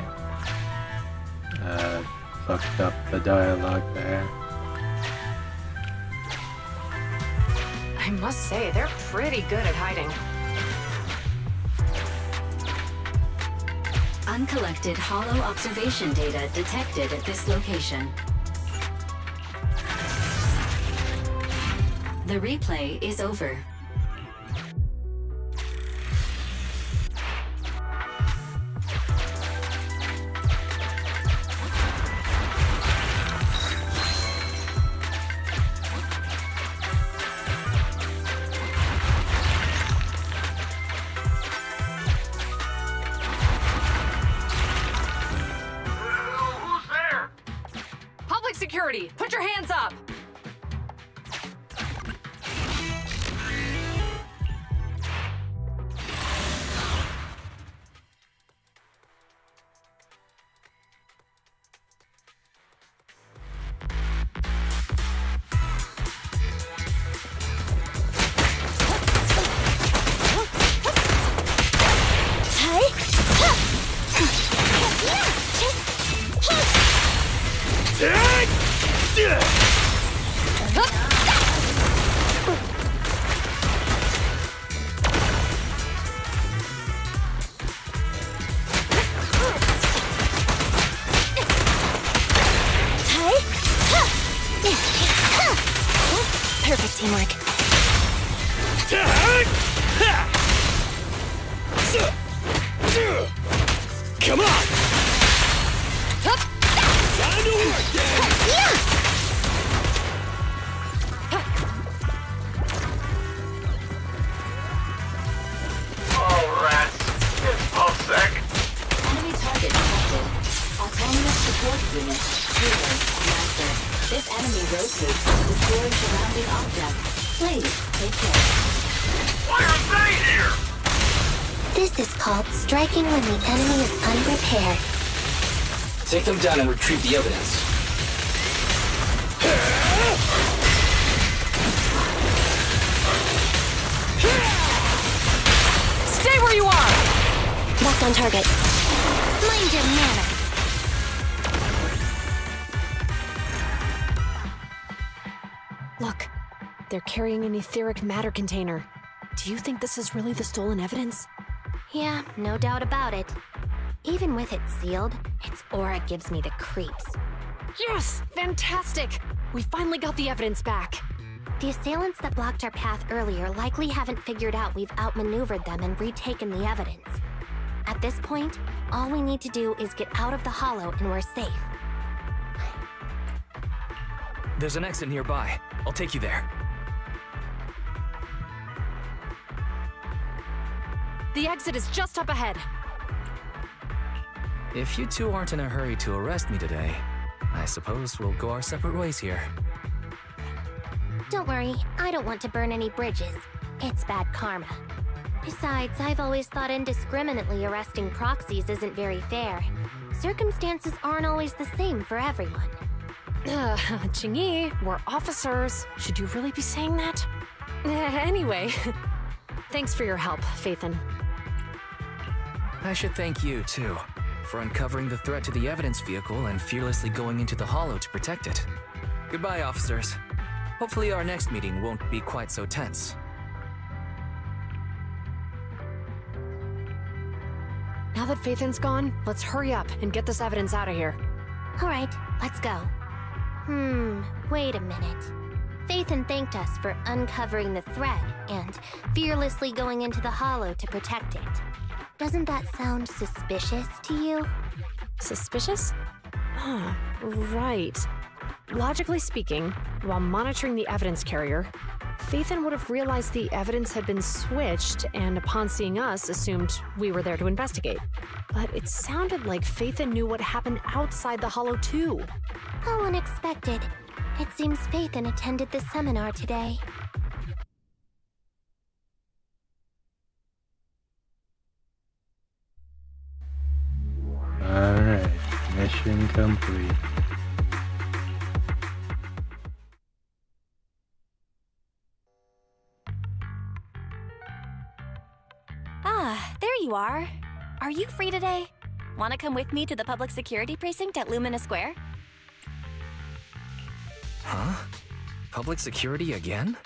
fucked up the dialogue there. I must say, they're pretty good at hiding. Uncollected Hollow observation data detected at this location. The replay is over. security! Put your hands up! Perfect teamwork. Come on! Time to work, Dad! Oh, rats. It's Pulsec. Enemy target detected. Autonomous support unit. Zero. Master. This enemy rotates, destroying surrounding objects. Please, take care. Why are they here? This is called striking when the enemy is unprepared. Take them down and retrieve the evidence. Stay where you are! Locked on target. Mind your manners. Look, they're carrying an etheric matter container. Do you think this is really the stolen evidence? Yeah, no doubt about it. Even with it sealed, its aura gives me the creeps. Yes! Fantastic! We finally got the evidence back. The assailants that blocked our path earlier likely haven't figured out we've outmaneuvered them and retaken the evidence. At this point, all we need to do is get out of the hollow and we're safe. There's an exit nearby. I'll take you there. The exit is just up ahead. If you two aren't in a hurry to arrest me today, I suppose we'll go our separate ways here. Don't worry, I don't want to burn any bridges. It's bad karma. Besides, I've always thought indiscriminately arresting proxies isn't very fair. Circumstances aren't always the same for everyone. Qingyi, we're officers. Should you really be saying that? Anyway, thanks for your help, Phaethon. I should thank you, too, for uncovering the threat to the evidence vehicle and fearlessly going into the hollow to protect it. Goodbye, officers. Hopefully our next meeting won't be quite so tense. Now that Phaethon's gone, let's hurry up and get this evidence out of here. All right, let's go. Wait a minute. Phaethon thanked us for uncovering the threat and fearlessly going into the hollow to protect it. Doesn't that sound suspicious to you? Suspicious? Right. Logically speaking, while monitoring the evidence carrier, Phaethon would have realized the evidence had been switched and upon seeing us assumed we were there to investigate. But it sounded like Phaethon knew what happened outside the hollow too. How unexpected. It seems Phaethon attended the seminar today. Alright, mission complete. Ah, there you are. Are you free today? Want to come with me to the public security precinct at Lumina Square? Huh? Public security again?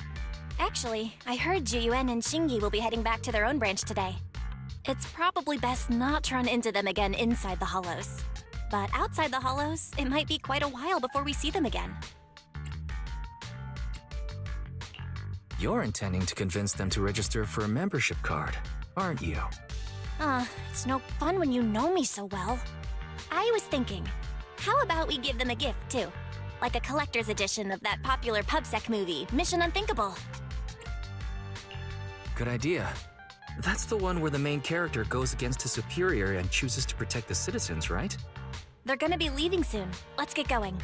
Actually, I heard Juyuan and Shingi will be heading back to their own branch today. It's probably best not to run into them again inside the hollows. But outside the hollows, it might be quite a while before we see them again. You're intending to convince them to register for a membership card, aren't you? It's no fun when you know me so well. I was thinking, how about we give them a gift, too? Like a collector's edition of that popular PubSec movie, Mission Unthinkable. Good idea. That's the one where the main character goes against his superior and chooses to protect the citizens, right? They're gonna be leaving soon. Let's get going.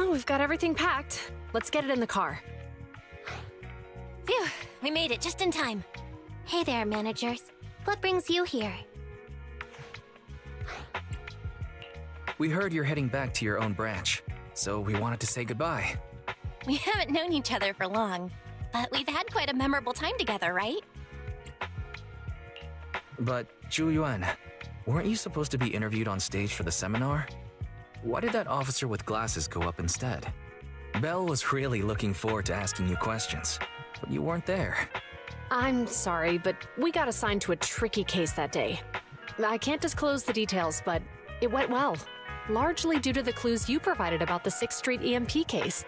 Well, we've got everything packed. Let's get it in the car. Phew, we made it just in time. Hey there, managers. What brings you here? We heard you're heading back to your own branch, so we wanted to say goodbye. We haven't known each other for long, but we've had quite a memorable time together, right? But, Zhu Yuan, weren't you supposed to be interviewed on stage for the seminar? Why did that officer with glasses go up instead? Belle was really looking forward to asking you questions, but you weren't there. I'm sorry, but we got assigned to a tricky case that day. I can't disclose the details, but it went well. Largely due to the clues you provided about the 6th Street EMP case.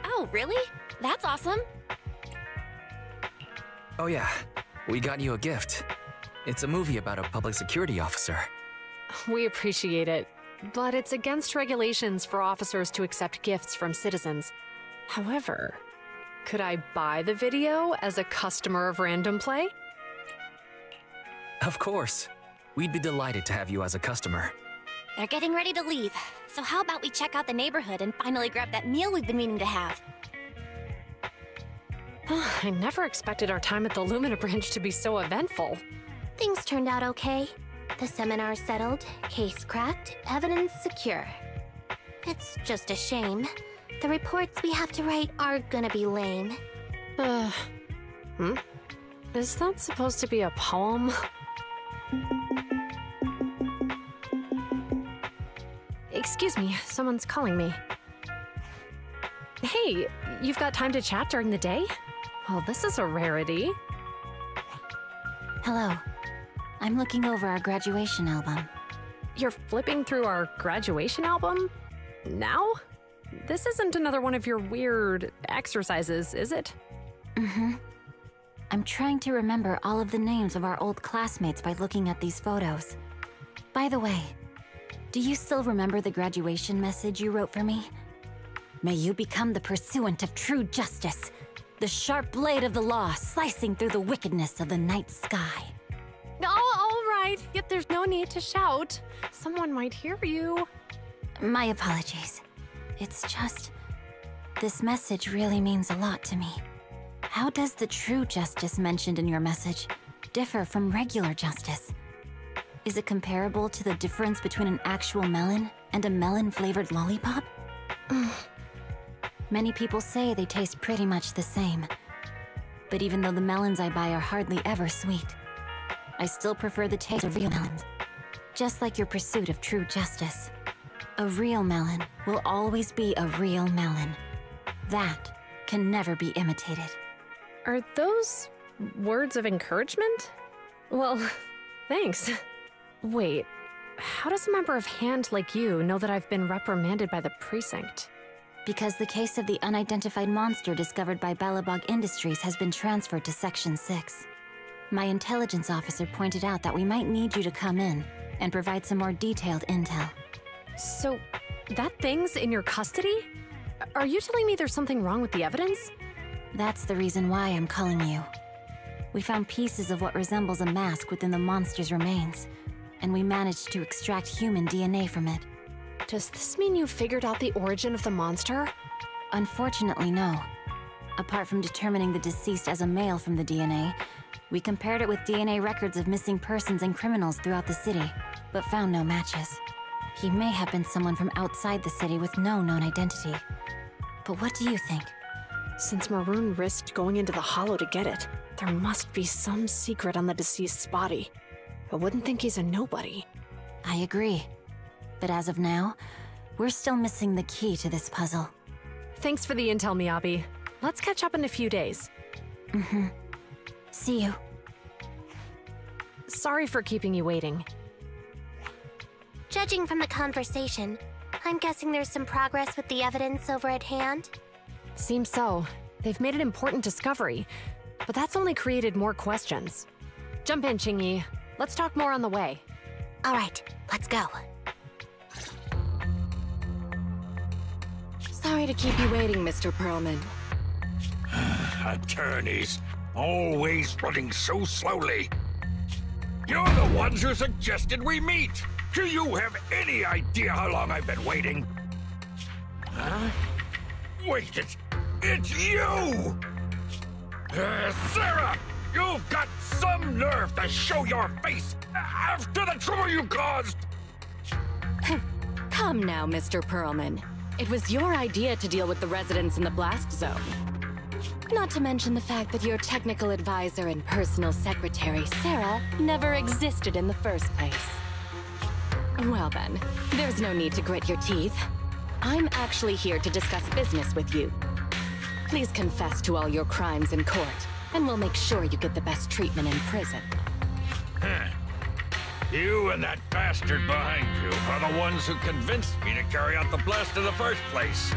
Oh, really? That's awesome. Oh yeah, we got you a gift. It's a movie about a public security officer. We appreciate it, but it's against regulations for officers to accept gifts from citizens. However, could I buy the video as a customer of Random Play? Of course. We'd be delighted to have you as a customer. They're getting ready to leave, so how about we check out the neighborhood and finally grab that meal we've been meaning to have? I never expected our time at the Lumina branch to be so eventful. Things turned out okay. The seminar settled, case cracked, evidence secure. It's just a shame. The reports we have to write are gonna be lame. Is that supposed to be a poem? Excuse me, someone's calling me. Hey, you've got time to chat during the day? Well, this is a rarity. Hello. I'm looking over our graduation album. You're flipping through our graduation album? Now? This isn't another one of your weird exercises, is it? Mm-hmm. I'm trying to remember all of the names of our old classmates by looking at these photos. By the way, do you still remember the graduation message you wrote for me? May you become the pursuant of true justice, the sharp blade of the law slicing through the wickedness of the night sky. Oh, all right, yet there's no need to shout. Someone might hear you. My apologies. It's just, this message really means a lot to me. How does the true justice mentioned in your message differ from regular justice? Is it comparable to the difference between an actual melon and a melon-flavored lollipop? Many people say they taste pretty much the same. But even though the melons I buy are hardly ever sweet, I still prefer the taste of real melons. Just like your pursuit of true justice. A real melon will always be a real melon. That can never be imitated. Are those words of encouragement? Well, thanks. Wait, how does a member of HAND like you know that I've been reprimanded by the precinct? Because the case of the unidentified monster discovered by Balabog Industries has been transferred to Section 6. My intelligence officer pointed out that we might need you to come in and provide some more detailed intel. So, that thing's in your custody? Are you telling me there's something wrong with the evidence? That's the reason why I'm calling you. We found pieces of what resembles a mask within the monster's remains, and we managed to extract human DNA from it. Does this mean you figured out the origin of the monster? Unfortunately, no. Apart from determining the deceased as a male from the DNA, we compared it with DNA records of missing persons and criminals throughout the city, but found no matches. He may have been someone from outside the city with no known identity. But what do you think? Since Maroon risked going into the Hollow to get it, there must be some secret on the deceased's body. I wouldn't think he's a nobody. I agree. But as of now, we're still missing the key to this puzzle. Thanks for the intel, Miyabi. Let's catch up in a few days. Mm-hmm. See you. Sorry for keeping you waiting. Judging from the conversation, I'm guessing there's some progress with the evidence over at HAND? Seems so. They've made an important discovery, but that's only created more questions. Jump in, Qingyi. Let's talk more on the way. All right, let's go. Sorry to keep you waiting, Mr. Perlman. Attorneys, always running so slowly. You're the ones who suggested we meet. Do you have any idea how long I've been waiting? Huh? Wait, it's you! Sarah! You've got some nerve to show your face after the trouble you caused! Come now, Mr. Perlman. It was your idea to deal with the residents in the blast zone. Not to mention the fact that your technical advisor and personal secretary, Sarah, never existed in the first place. Well then, there's no need to grit your teeth. I'm actually here to discuss business with you. Please confess to all your crimes in court, and we'll make sure you get the best treatment in prison. You and that bastard behind you are the ones who convinced me to carry out the blast in the first place.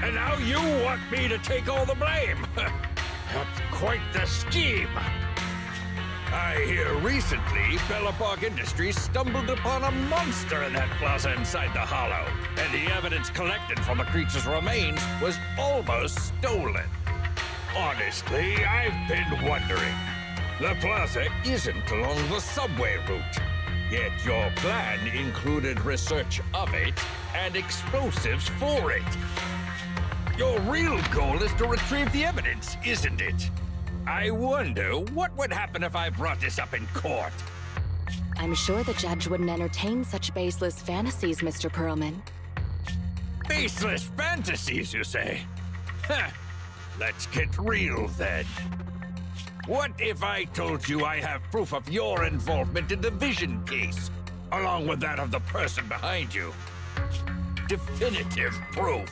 And now you want me to take all the blame. That's quite the scheme. I hear recently, Bellabog Industries stumbled upon a monster in that plaza inside the Hollow, and the evidence collected from the creature's remains was almost stolen. Honestly, I've been wondering. The plaza isn't along the subway route, yet your plan included research of it and explosives for it. Your real goal is to retrieve the evidence, isn't it? I wonder what would happen if I brought this up in court. I'm sure the judge wouldn't entertain such baseless fantasies, Mr. Perlman. Baseless fantasies, you say? Huh. Let's get real, then. What if I told you I have proof of your involvement in the Vision case, along with that of the person behind you? Definitive proof.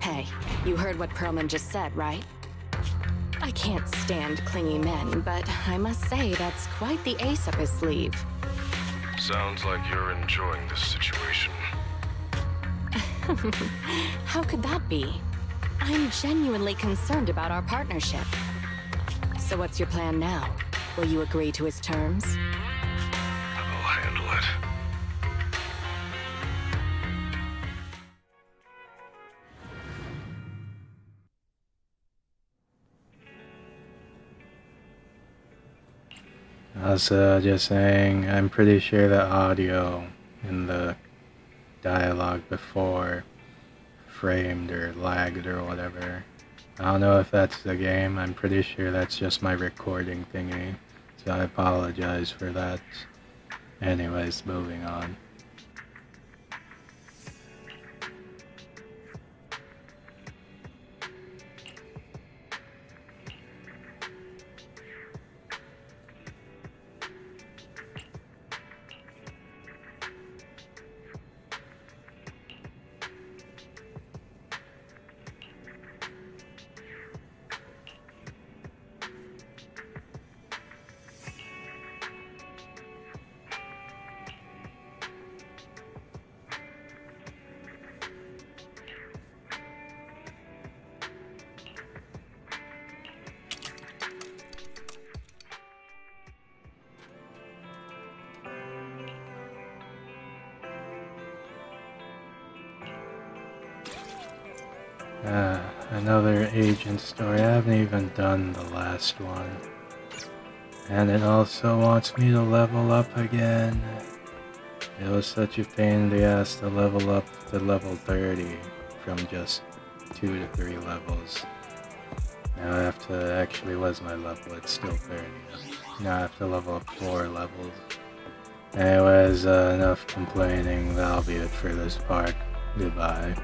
Hey, you heard what Perlman just said, right? I can't stand clingy men, but I must say that's quite the ace up his sleeve. Sounds like you're enjoying this situation. How could that be? I'm genuinely concerned about our partnership. So what's your plan now? Will you agree to his terms? I'll handle it. Also, just saying, I'm pretty sure the audio in the dialogue before framed or lagged or whatever. I don't know if that's the game. I'm pretty sure that's just my recording thingy. So I apologize for that. Anyways, moving on. Another agent story. I haven't even done the last one. And it also wants me to level up again. It was such a pain in the ass to level up to level 30 from just 2 to 3 levels. Now I have to, actually was my level, it's still 30. Now I have to level up 4 levels. Anyways, enough complaining, that'll be it for this part. Goodbye.